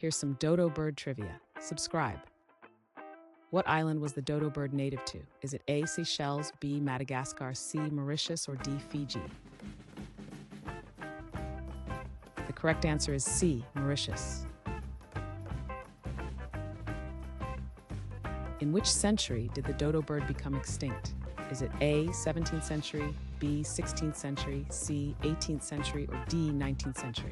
Here's some dodo bird trivia. Subscribe. What island was the dodo bird native to? Is it A, Seychelles, B, Madagascar, C, Mauritius, or D, Fiji? The correct answer is C, Mauritius. In which century did the dodo bird become extinct? Is it A, 17th century, B, 16th century, C, 18th century, or D, 19th century?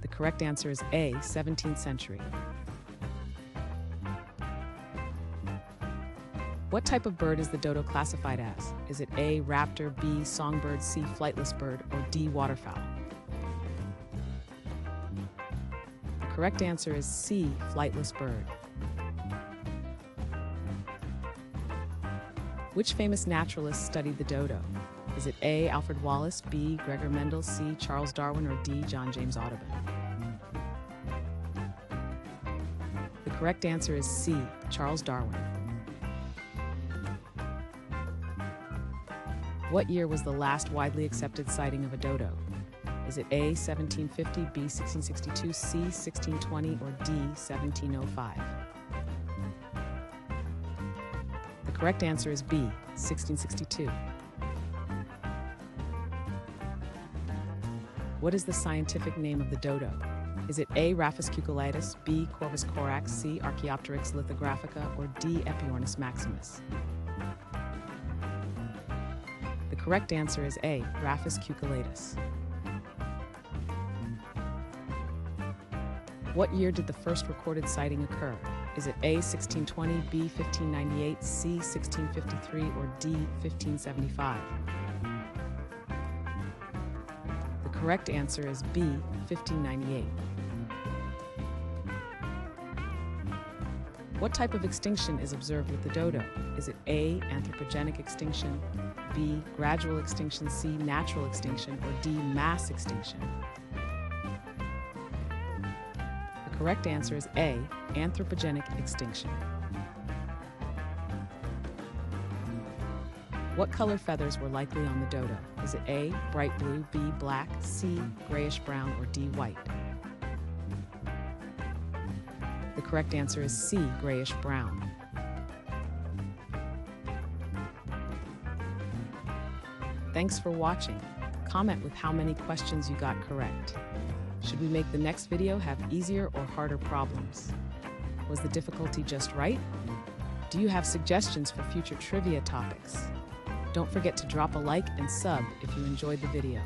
The correct answer is A, 17th century. What type of bird is the dodo classified as? Is it A, raptor, B, songbird, C, flightless bird, or D, waterfowl? The correct answer is C, flightless bird. Which famous naturalist studied the dodo? Is it A, Alfred Wallace, B, Gregor Mendel, C, Charles Darwin, or D, John James Audubon? The correct answer is C, Charles Darwin. What year was the last widely accepted sighting of a dodo? Is it A, 1750, B, 1662, C, 1620, or D, 1705? The correct answer is B, 1662. What is the scientific name of the dodo? Is it A, Raphis cucullatus, B, Corvus corax, C, Archaeopteryx lithographica, or D, Epiornis maximus? The correct answer is A, Raphis cucullatus. What year did the first recorded sighting occur? Is it A, 1620, B, 1598, C, 1653, or D, 1575? The correct answer is B, 1598. What type of extinction is observed with the dodo? Is it A, anthropogenic extinction, B, gradual extinction, C, natural extinction, or D, mass extinction? The correct answer is A, anthropogenic extinction. What color feathers were likely on the dodo? Is it A, bright blue, B, black, C, grayish brown, or D, white? The correct answer is C, grayish brown. Thanks for watching. Comment with how many questions you got correct. Should we make the next video have easier or harder problems? Was the difficulty just right? Do you have suggestions for future trivia topics? Don't forget to drop a like and sub if you enjoyed the video.